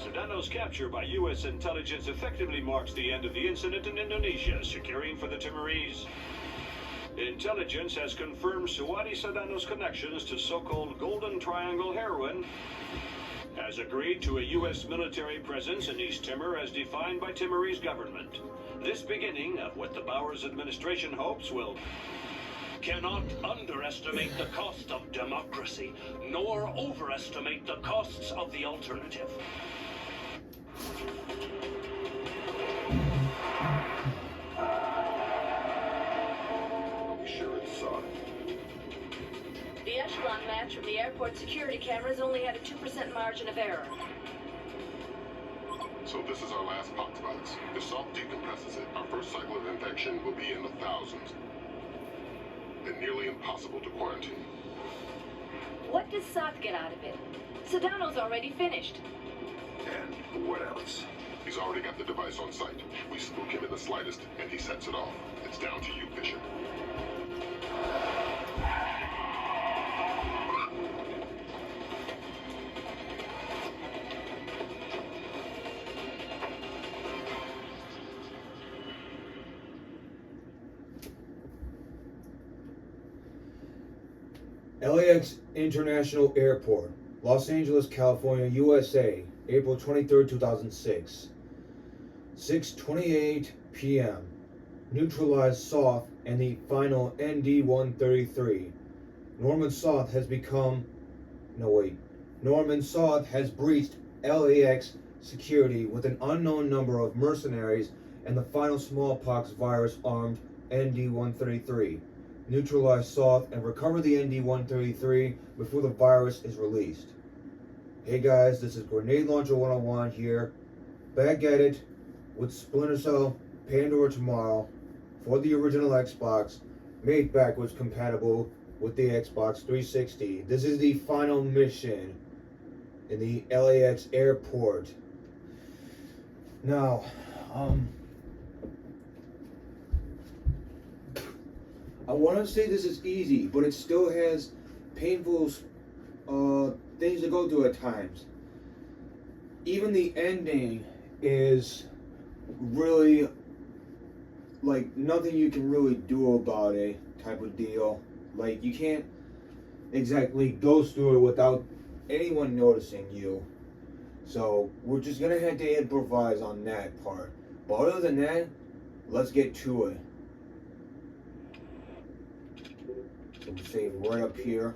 Sedano's capture by U.S. intelligence effectively marks the end of the incident in Indonesia, securing for the Timorese. Intelligence has confirmed Suwadi Sedano's connections to so-called Golden Triangle heroin, has agreed to a U.S. military presence in East Timor as defined by Timorese government. This beginning of what the Bowers administration hopes will... Cannot underestimate the cost of democracy, nor overestimate the costs of the alternative. You sure it's Saw? The echelon match from the airport security cameras only had a 2% margin of error. So this is our last poxbox. If Salt decompresses it, our first cycle of infection will be in the thousands. And nearly impossible to quarantine. What does Sot get out of it? Sedano's already finished. And what else? He's already got the device on site. We spook him in the slightest, and he sets it off. It's down to you, Fisher. LAX International Airport, Los Angeles, California, USA, April 23rd, 2006. 6:28 p.m. Neutralized Soth and the final ND-133. Norman Soth has breached LAX security with an unknown number of mercenaries and the final smallpox virus armed ND-133. Neutralize Soth and recover the ND-133 before the virus is released. Hey guys, this is Grenade Launcher 101 here, back at it with Splinter Cell Pandora Tomorrow for the original Xbox, made backwards compatible with the Xbox 360. This is the final mission in the LAX airport. Now, I want to say this is easy, but it still has painful things to go through at times. Even the ending is really like nothing you can really do about it type of deal. Like you can't exactly go through it without anyone noticing you. So we're just gonna have to improvise on that part. But other than that, let's get to it. So we'll save right up here.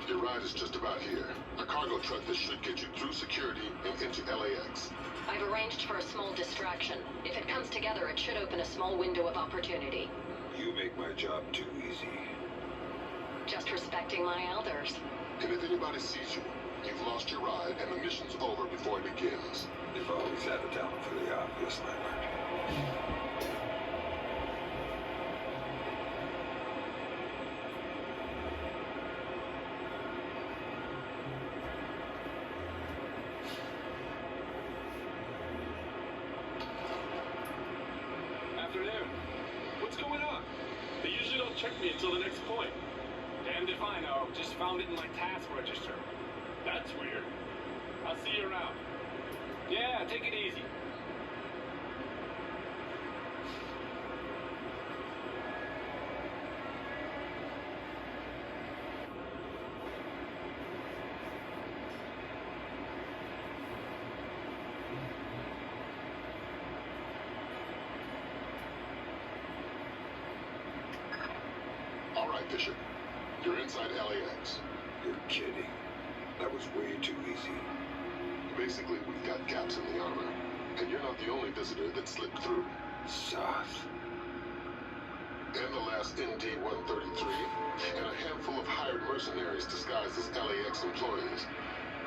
Your ride is just about here. A cargo truck that should get you through security and into LAX. I've arranged for a small distraction. If it comes together, it should open a small window of opportunity. You make my job too easy. Just respecting my elders. And if anybody sees you, you've lost your ride and the mission's over before it begins. You've always had a talent for the obvious, Lambert. Afternoon. What's going on? They usually don't check me until the next point. Damned if I know. Just found it in my task register. That's weird. I'll see you around. Yeah, take it easy. All right, Fisher. You're inside LAX. You're kidding. That was way too easy. Basically, we've got gaps in the armor. And you're not the only visitor that slipped through. Soth. And the last ND-133, and a handful of hired mercenaries disguised as LAX employees.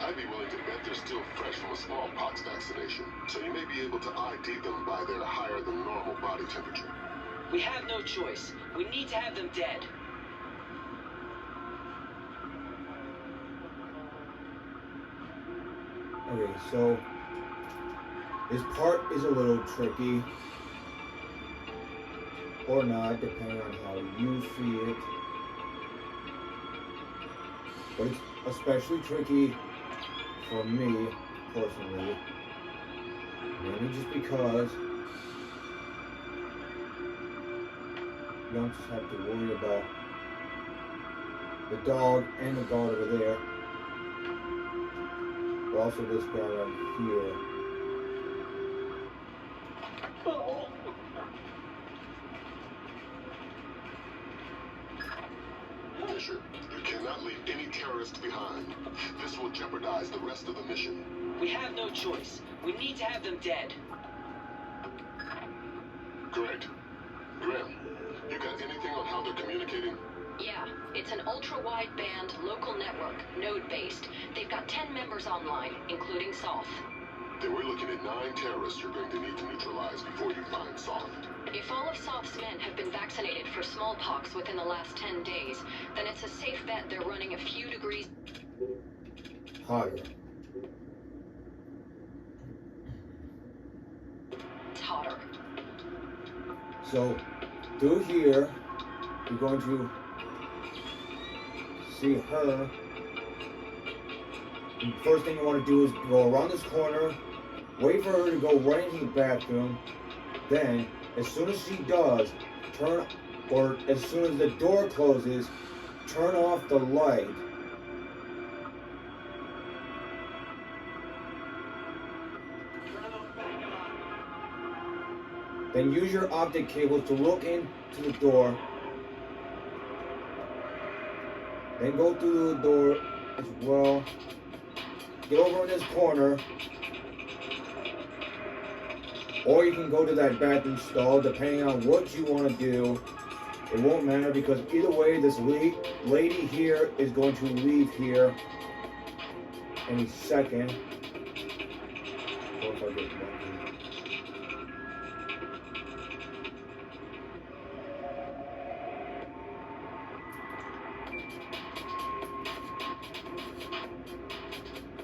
I'd be willing to bet they're still fresh from a smallpox vaccination, so you may be able to ID them by their higher than normal body temperature. We have no choice. We need to have them dead. Okay, so this part is a little tricky. or not, depending on how you see it. But it's especially tricky for me, personally. Mainly just because you don't just have to worry about the dog and the guard over there, but also this guy right here. Fisher, you cannot leave any terrorists behind. This will jeopardize the rest of the mission. We have no choice. We need to have them dead. Great. Graham, you got anything on how they're communicating? Yeah, it's an ultra-wideband local network, node-based. They've got 10 members online, including Soth. Then we're looking at 9 terrorists you're going to need to neutralize before you find Soth. If all of Soth's men have been vaccinated for smallpox within the last 10 days, then it's a safe bet they're running a few degrees Hotter. hotter. So, through here, you're going to see her. And the first thing you want to do is go around this corner, wait for her to go right into the bathroom. Then, as soon as she does, as soon as the door closes, turn off the light. Then use your optic cables to look into the door. Then go through the door as well. Get over in this corner. Or you can go to that bathroom stall, depending on what you want to do. It won't matter because either way, this lady here is going to leave here any second. Or if I get lucky.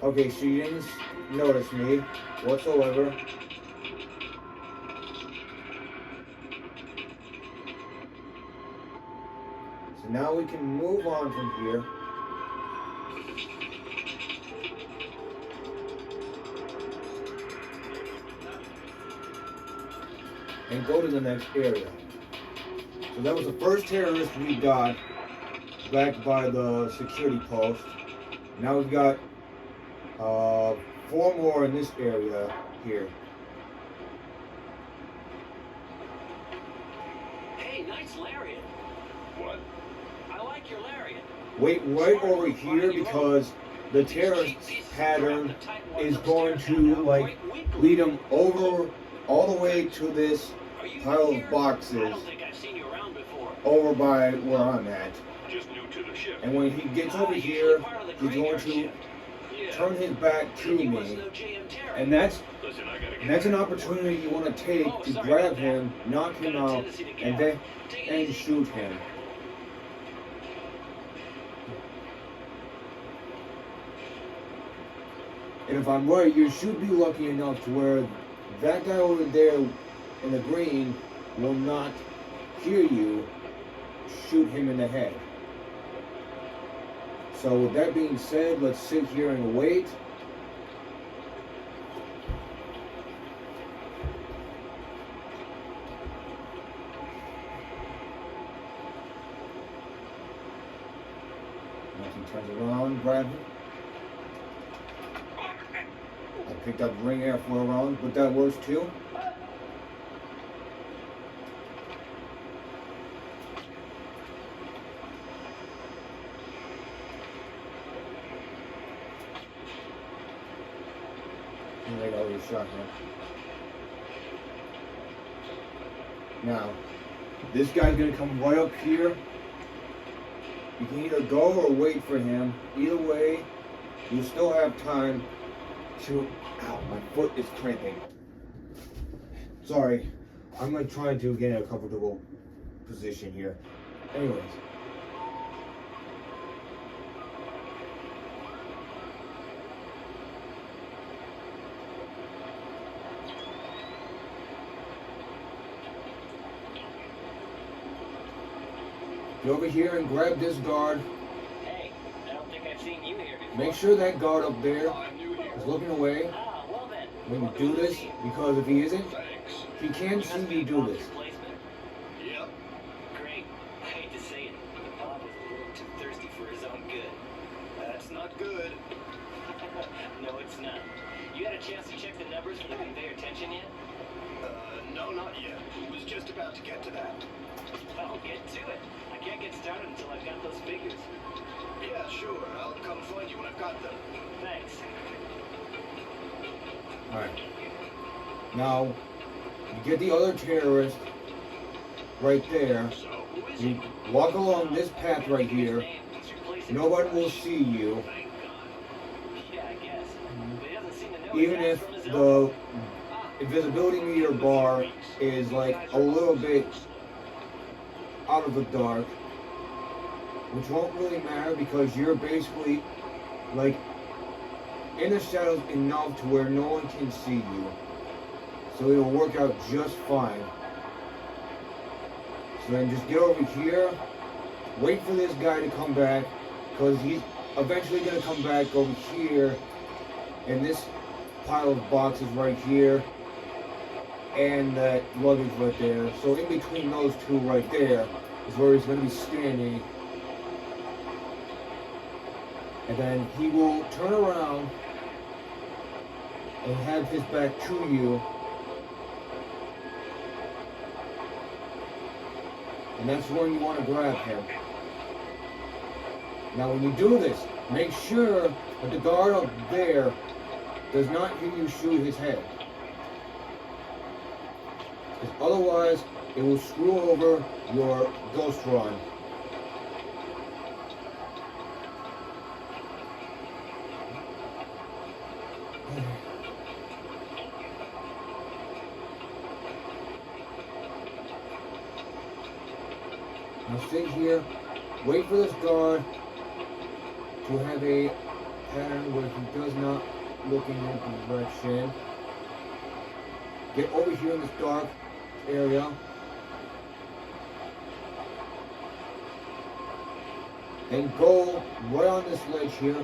Okay, she didn't notice me whatsoever. So now we can move on from here. And go to the next area. So that was the first terrorist we got back by the security post. Now we've got 4 more in this area here. Hey, nice lariat. What? I like your lariat. Wait right over here because the terrorist pattern is going to like lead them over all the way to this pile of boxes I don't think I've seen you around before. over by where I'm at. Just new to the ship. And when he gets over here, he's going to turn his back to me. And that's Listen, I gotta get And that's an opportunity you want to take to grab him, knock him out, and then shoot him. And if I'm right, you should be lucky enough to where that guy over there in the green will not hear you shoot him in the head. So with that being said, let's sit here and wait. He turns around, grab him. I picked up ring airfoil rounds, but that works too. I got already shot him. Now, this guy's gonna come right up here. You can either go or wait for him. Either way, you still have time to... Ow, my foot is cramping. Sorry, I'm like trying to get in a comfortable position here. Anyways. Get over here and grab this guard. Hey, I don't think I've seen you here before. Make sure that guard up there I'm new here. is looking away Ah, well then. when you Welcome do to the this, team. because if he isn't, Thanks. he can You see must be you do Bob's this. replacement. Yep. Great. I hate to say it, but Bob is a little too thirsty for his own good. That's not good. No, it's not. You had a chance to check the numbers for the conveyor tension yet? No, not yet. Was just about to get to that. Well, get to it. I can't get started until I've got those figures. Yeah, sure. I'll come find you when I've got them. Thanks. Alright. Now, you get the other terrorist right there. So, who is You he? walk along this path right here. He's replacing Nobody Rush. will see you, Thank God. Yeah, I guess. But he doesn't seem to know even his if ass from his the elbow. invisibility meter bar is like a little bit out of the dark, which won't really matter because you're basically like in the shadows enough to where no one can see you, so it'll work out just fine. So then just get over here, wait for this guy to come back, because he's eventually going to come back over here, and this pile of boxes right here, and that luggage right there. So in between those two right there is where he's going to be standing. And then he will turn around and have his back to you. And that's when you want to grab him. Now when you do this, make sure that the guard up there does not hear you shoot his head. Because otherwise, it will screw over your ghost run. Now sit here, wait for this guard to have a pattern where he does not look in your direction. Get over here in this dark area. And go right on this ledge here.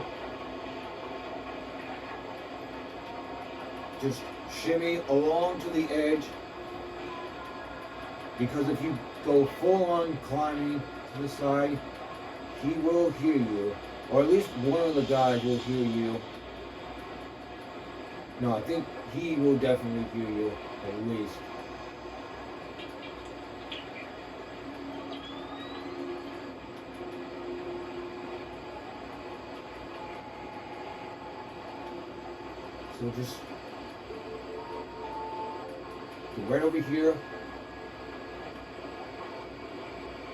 Just shimmy along to the edge. Because if you go full on climbing to the side, he will hear you. Or at least one of the guys will hear you. No, I think he will definitely hear you, at least. So just get right over here.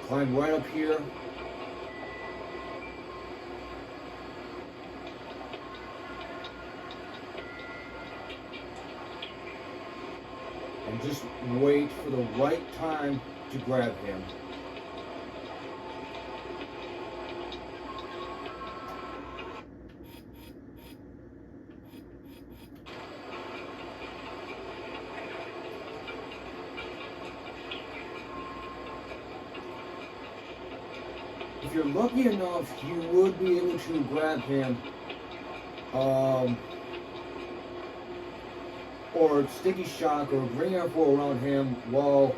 Climb right up here. And just wait for the right time to grab him. If you're lucky enough, you would be able to grab him, or sticky shock or bring airflow around him while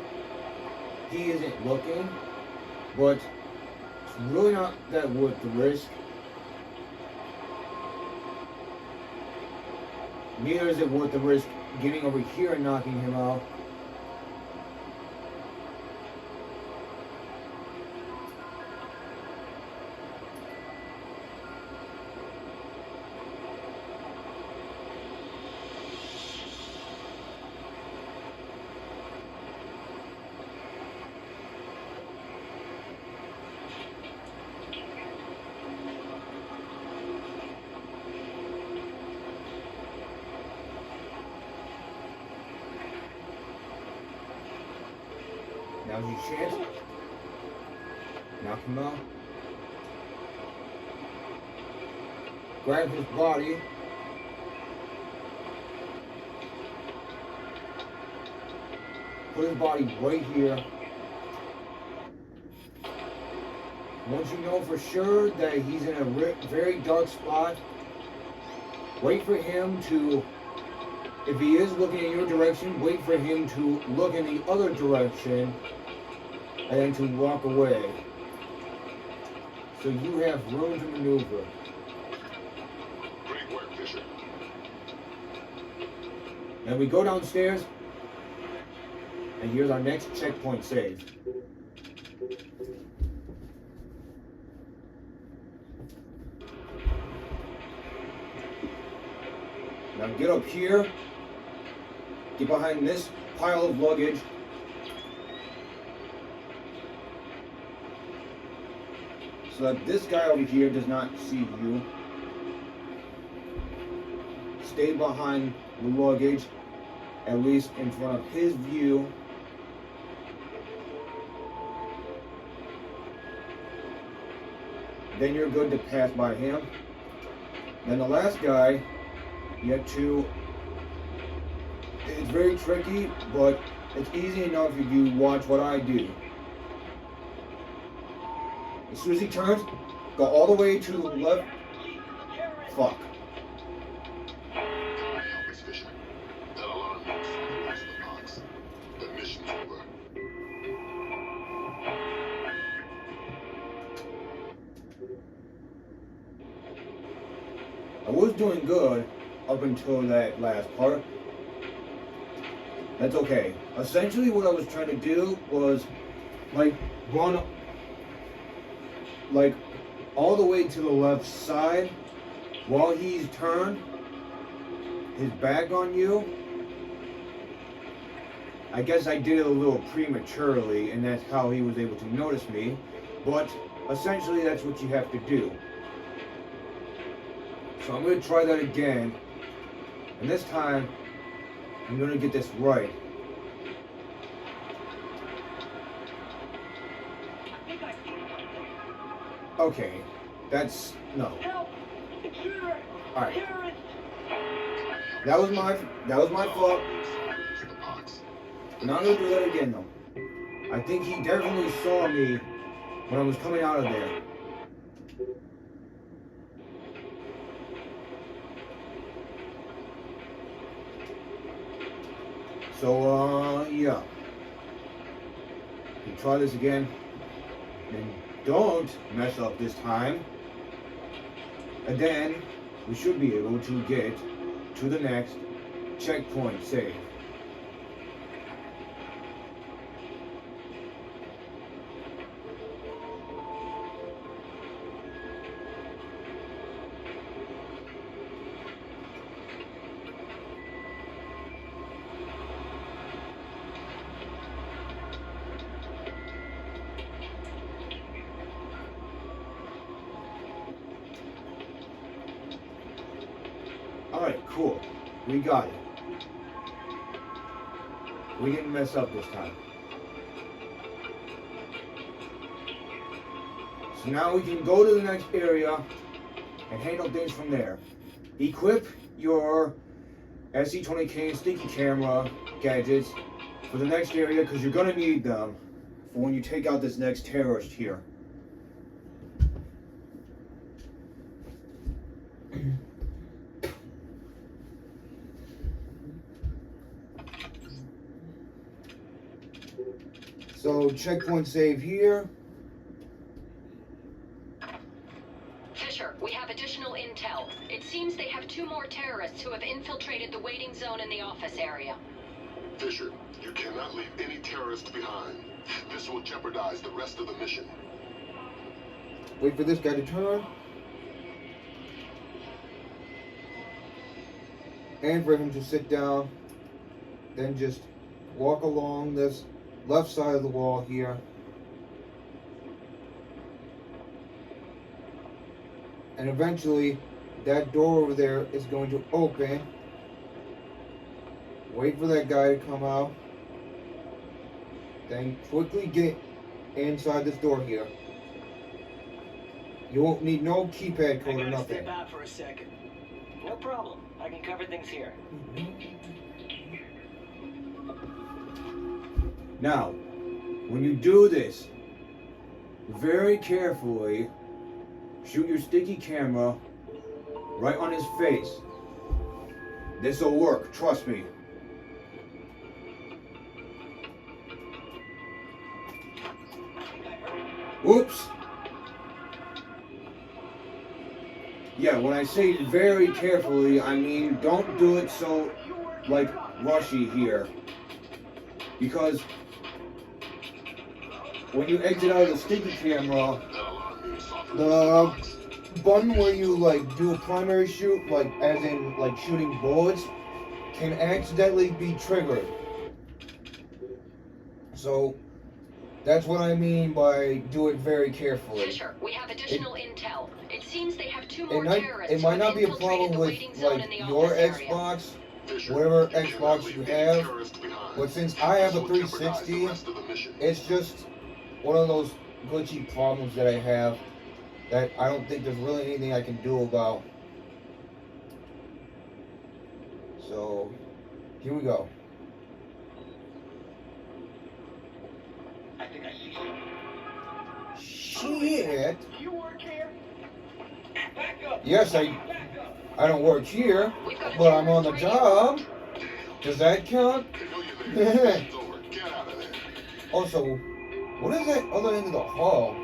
he isn't looking, but it's really not that worth the risk. Neither is it worth the risk getting over here and knocking him out. Now's your chance. Knock him out. Grab his body. Put his body right here. Once you know for sure that he's in a very dark spot, wait for him to, if he is looking in your direction, wait for him to look in the other direction and then to walk away. So you have room to maneuver. Great work, Fisher. And we go downstairs, and here's our next checkpoint save. Now get up here, get behind this pile of luggage, so that this guy over here does not see you. Stay behind the luggage, at least in front of his view. Then you're good to pass by him. Then the last guy, you have to, it's very tricky, but it's easy enough if you watch what I do. As soon as he turns, go all the way to the left. Fuck. Miss Fisher, that alarm box is the box. The mission's over. I was doing good up until that last part. That's okay. Essentially what I was trying to do was like run like all the way to the left side while he's turned his back on you. I guess I did it a little prematurely, and that's how he was able to notice me, but essentially that's what you have to do. So I'm going to try that again, and this time I'm going to get this right. Okay, that's no. Alright. That was my fault. I'm not gonna do that again though. I think he definitely saw me when I was coming out of there. So yeah. You try this again. And don't mess up this time. And then we should be able to get to the next checkpoint save. Alright, cool. We got it. We didn't mess up this time. So now we can go to the next area and handle things from there. Equip your SC-20K and sticky camera gadgets for the next area because you're going to need them for when you take out this next terrorist here. So checkpoint save here. Fisher, we have additional intel. It seems they have 2 more terrorists who have infiltrated the waiting zone in the office area. Fisher, you cannot leave any terrorists behind. This will jeopardize the rest of the mission. Wait for this guy to turn. And for him to sit down. Then just walk along this left side of the wall here. And eventually that door over there is going to open. Wait for that guy to come out. Then quickly get inside this door here. You won't need no keypad code or I gotta nothing. step out for a second. No problem. I can cover things here. Now, when you do this, very carefully shoot your sticky camera right on his face. This'll work, trust me. Oops. Yeah, when I say very carefully, I mean don't do it so, like, rushy here. Because when you exit out of the sticky camera, the button where you, like, do a primary shoot, like, as in, like, shooting bullets, can accidentally be triggered. So, that's what I mean by do it very carefully. Fisher, we have additional intel. It seems they have 2 more It terrorists might who not have be a infiltrated problem the with, waiting zone like, in the your office area. Xbox, Fisher, whatever you cannot Xbox leave you any have, terrorists behind. but since I have a This will jeopardize the 360, rest of the mission. it's just one of those glitchy problems that I have that I don't think there's really anything I can do about. So, here we go. I think I see you. Shit! You work here? Back up! Yes, Back up! I don't work here, We've got a but I'm on the terrorist job. Does that count? They know you're there. It's over. Get out of there. Also, what is that other end of the hall?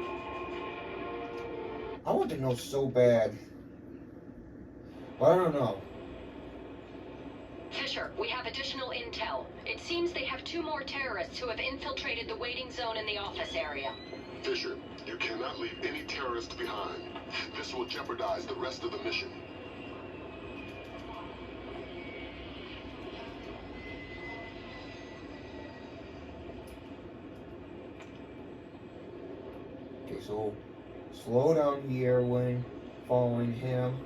I want to know so bad. But I don't know. Fisher, we have additional intel. It seems they have 2 more terrorists who have infiltrated the waiting zone in the office area. Fisher, you cannot leave any terrorists behind. This will jeopardize the rest of the mission. Okay, so slow down here when following him.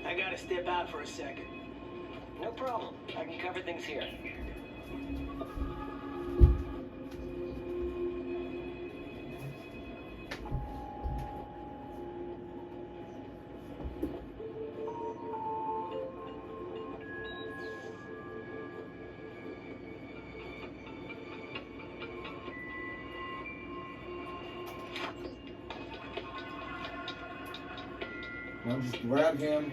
I gotta step out for a second. No problem. I can cover things here. Now just grab him.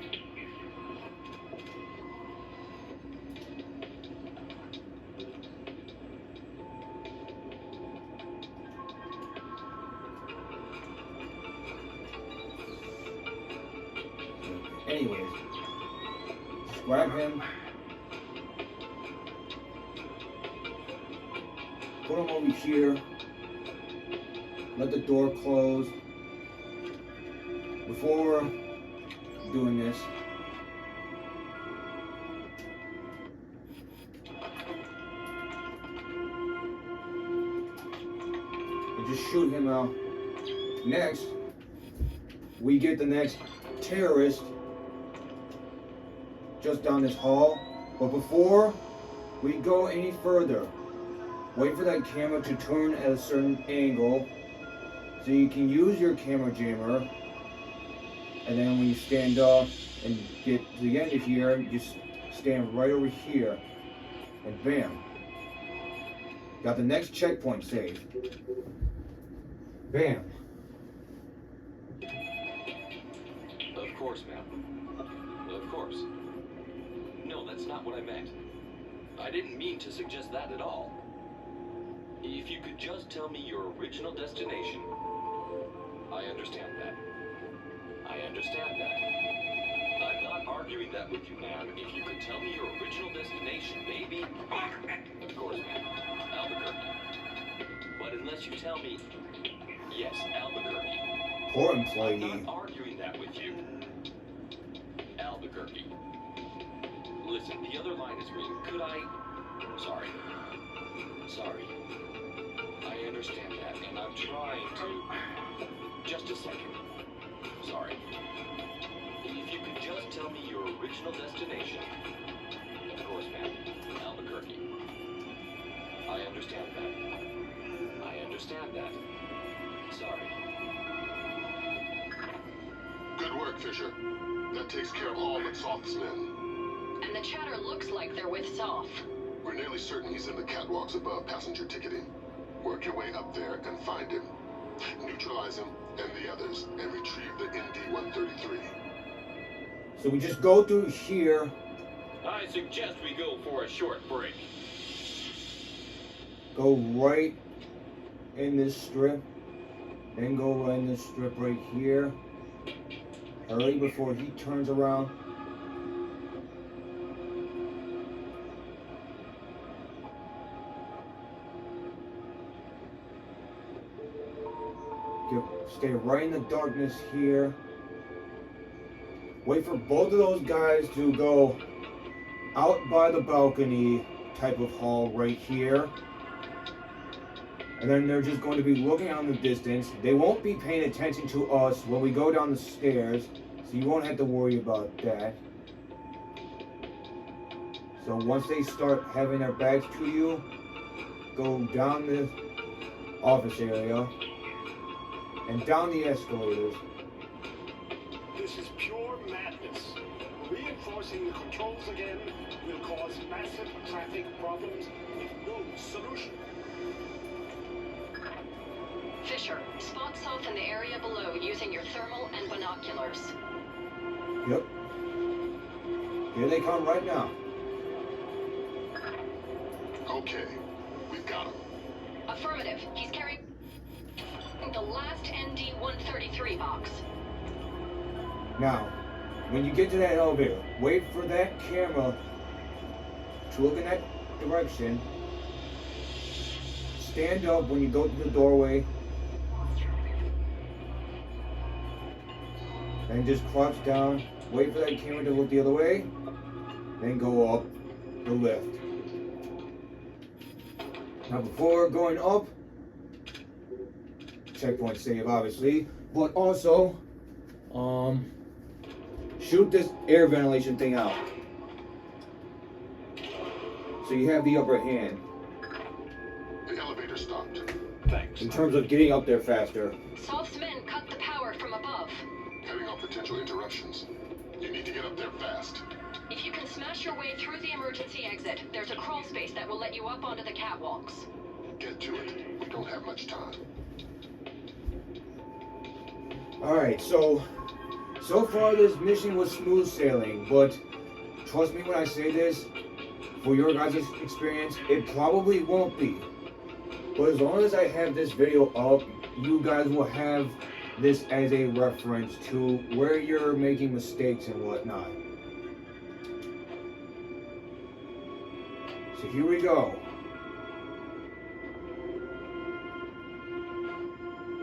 Anyways, just grab him. Put him over here. Let the door close. Before doing this, and just shoot him out. Next, we get the next terrorist just down this hall. But before we go any further, wait for that camera to turn at a certain angle so you can use your camera jammer. And then when you stand up and get to the end of here, you just stand right over here. And bam. Got the next checkpoint saved. Bam. Of course, ma'am. Of course. No, that's not what I meant. I didn't mean to suggest that at all. If you could just tell me your original destination, I understand that. I understand that. I'm not arguing that with you, ma'am. If you could tell me your original destination, maybe... Of course, ma'am. Albuquerque. But unless you tell me... Yes, Albuquerque. Poor I'm employee. not arguing that with you. Albuquerque. Listen, the other line is green. Could I... Sorry. Sorry. I understand that, and I'm trying to... Just a second. Sorry. If you could just tell me your original destination. Of course, ma'am. Albuquerque. I understand that. understand that. Sorry. Good work, Fisher. That takes care of all but Soft's men. And the chatter looks like they're with Soth. We're nearly certain he's in the catwalks above passenger ticketing. Work your way up there and find him. Neutralize him and the others, and retrieve the ND-133. So we just go through here. I suggest we go for a short break. Go right in this strip. Then go right in this strip right here. Hurry before he turns around. Stay right in the darkness here. Wait for both of those guys to go out by the balcony type of hall right here. And then they're just going to be looking out in the distance. They won't be paying attention to us when we go down the stairs, so you won't have to worry about that. So once they start having their backs to you, go down the office area and down the escalators. This is pure madness. Reinforcing the controls again will cause massive traffic problems with no solution. Fisher, spot Soth in the area below using your thermal and binoculars. Yep. Here they come right now. Okay, we've got him. Affirmative. He's carrying the last ND-133 box. Now, when you get to that elevator, wait for that camera to look in that direction. Stand up when you go to the doorway. And just crouch down. Wait for that camera to look the other way. Then go up the lift. Now before going up, checkpoint save obviously, but also shoot this air ventilation thing out. So you have the upper hand. The elevator stopped. Thanks. In terms of getting up there faster. Soth's men cut the power from above. Cutting off potential interruptions. You need to get up there fast. If you can smash your way through the emergency exit, there's a crawl space that will let you up onto the catwalks. Get to it. We don't have much time. Alright, so far this mission was smooth sailing, but trust me when I say this, for your guys' experience, it probably won't be. But as long as I have this video up, you guys will have this as a reference to where you're making mistakes and whatnot. So here we go.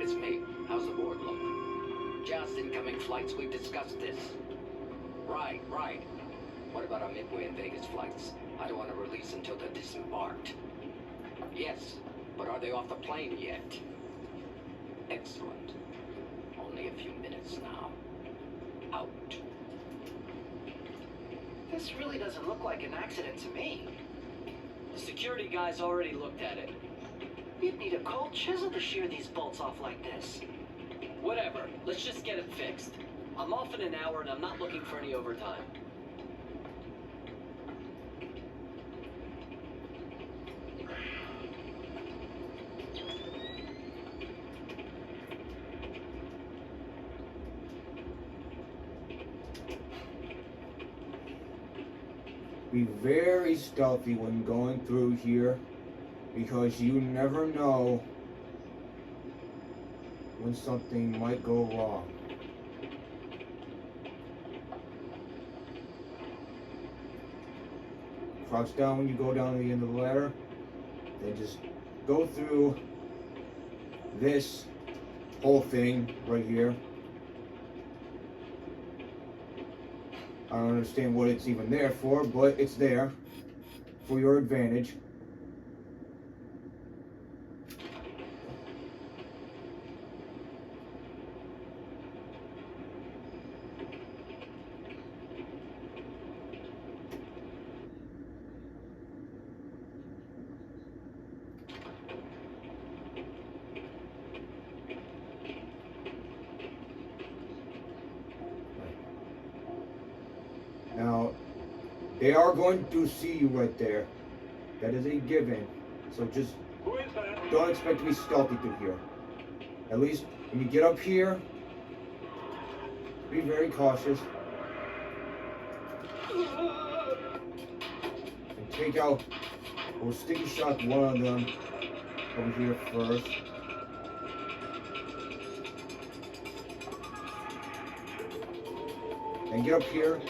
It's me. How's the board look? Just incoming flights, we've discussed this. Right. What about our Midway and Vegas flights? I don't want to release until they're disembarked. Yes, but are they off the plane yet? Excellent. Only a few minutes now. Out. This really doesn't look like an accident to me. The security guys already looked at it. You'd need a cold chisel to shear these bolts off like this. Whatever. Let's just get it fixed. I'm off in an hour and I'm not looking for any overtime. Be very stealthy when going through here, because you never know when something might go wrong. Crouch down when you go down to the end of the ladder, then just go through this whole thing right here. I don't understand what it's even there for, but it's there for your advantage. They are going to see you right there. That is a given. So just Who is that? don't expect to be stealthy through here. At least when you get up here, be very cautious. And take out, we'll sticky shock one of them over here first. And get up here.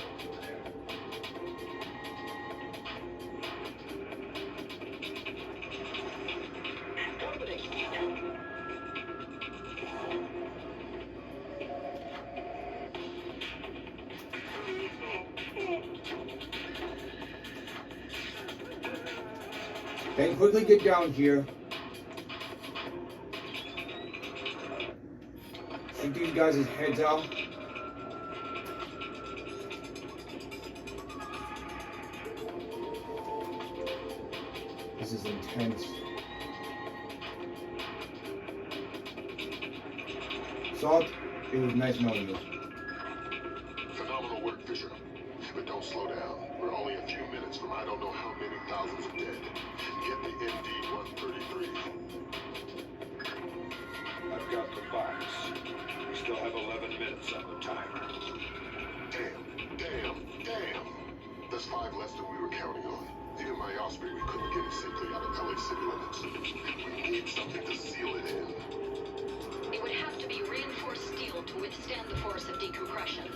Then quickly get down here. Shoot these guys' heads out. This is intense. Salt, it was nice knowing you. Phenomenal work, Fisher. But don't slow down. We're only a few minutes from I don't know how many thousands of dead. Get the MD-133. I've got the box. We still have 11 minutes on the timer. Damn. There's 5 less than we were counting on. Even my Osprey, we couldn't get it safely out of LA city limits. We need something to seal it in. It would have to be reinforced steel to withstand the force of decompression.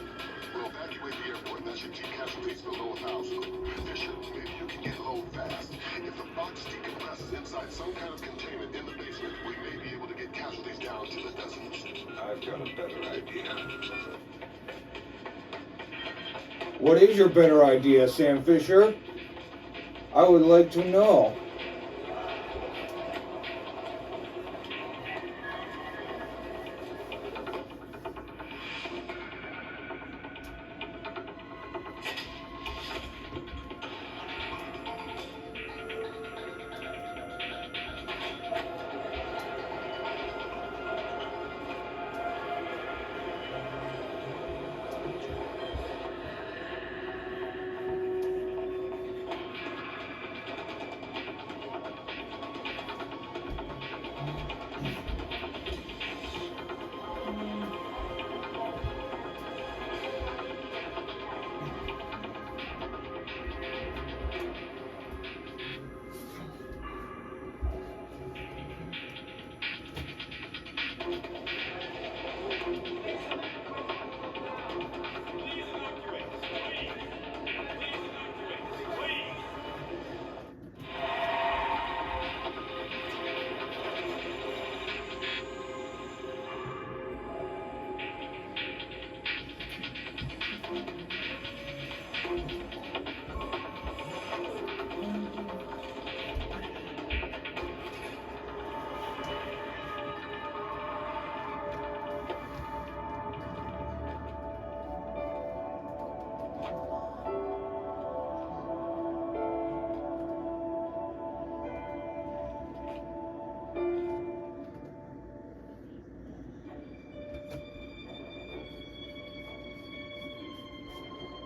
We'll evacuate the airport. That should keep casualties below 1,000. Fisher, maybe you can get low fast. If the box decompresses inside some kind of containment in the basement, we may be able to get casualties down to the dozens. I've got a better idea. What is your better idea, Sam Fisher? I would like to know.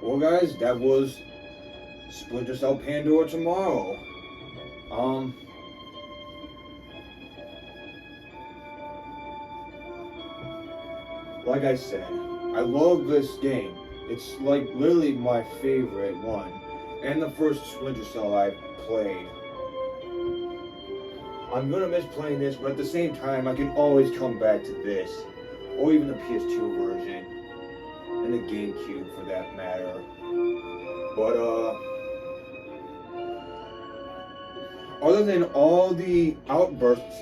Well, guys, that was Splinter Cell Pandora Tomorrow. Like I said, I love this game. It's like literally my favorite one, and the first Splinter Cell I played. I'm gonna miss playing this, but at the same time, I can always come back to this, or even the PS2 version, and the GameCube for that matter. But other than all the outbursts,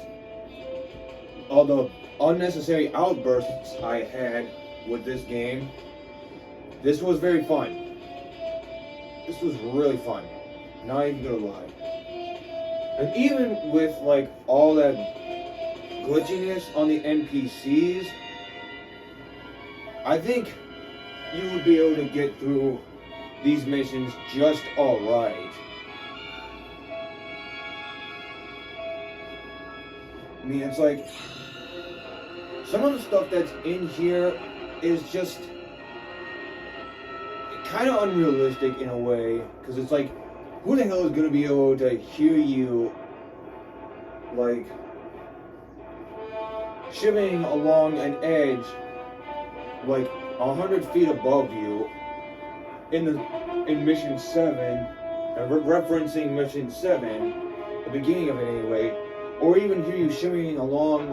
all the unnecessary outbursts I had with this game, this was very fun. This was really fun. Not even gonna lie. And even with like all that glitchiness on the NPCs, I think you would be able to get through these missions just alright. I mean, it's like some of the stuff that's in here is just kind of unrealistic in a way, because it's like, who the hell is going to be able to hear you, like, shimmying along an edge, like 100 feet above you, in Mission 7, referencing Mission 7, the beginning of it anyway, or even hear you shimmying along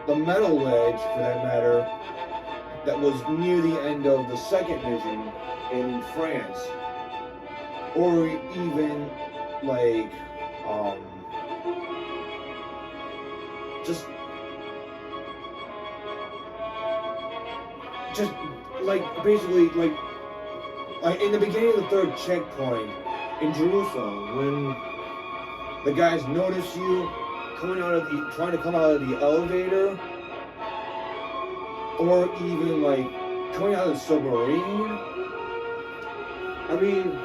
the metal ledge, for that matter, that was near the end of the second mission in France, or even like just like basically like in the beginning of the third checkpoint in Jerusalem, when the guys notice you trying to come out of the elevator, or even like coming out of the submarine. I mean,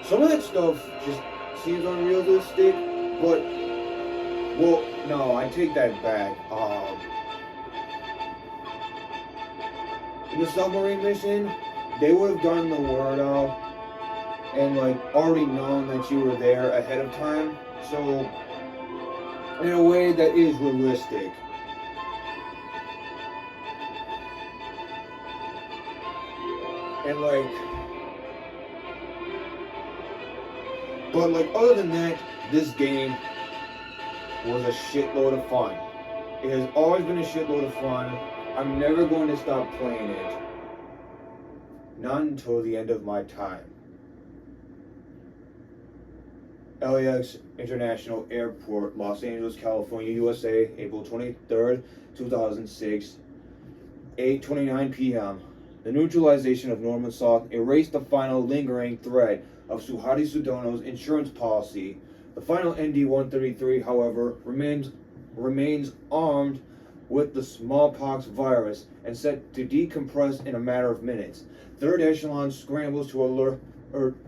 some of that stuff just seems unrealistic, but, well, no, I take that back. In the submarine mission, they would have gotten the word out and like already known that you were there ahead of time, so in a way that is realistic. And like, but like other than that, this game was a shitload of fun. It has always been a shitload of fun. I'm never going to stop playing it. Not until the end of my time. LAX International Airport, Los Angeles, California, USA, April 23rd, 2006, 8:29 p.m. The neutralization of Norman Soth erased the final lingering thread of Suhadi Sudono's insurance policy. The final ND-133, however, remains armed with the smallpox virus and set to decompress in a matter of minutes. Third echelon scrambles to alert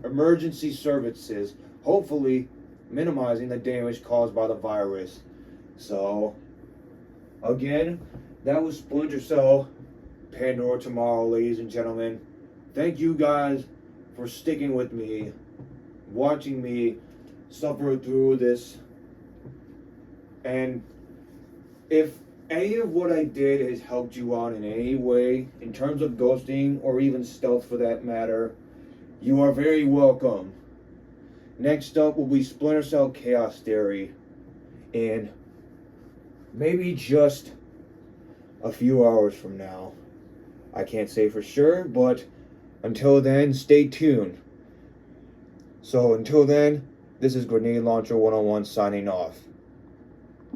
emergency services, hopefully minimizing the damage caused by the virus. So, again, that was Splinter Cell Pandora Tomorrow, ladies and gentlemen. Thank you guys for sticking with me, watching me suffer through this. And if any of what I did has helped you out in any way, in terms of ghosting or even stealth for that matter, you are very welcome. Next up will be Splinter Cell Chaos Theory, and maybe just a few hours from now. I can't say for sure, but until then, stay tuned. So until then, this is Grenade Launcher 101 signing off.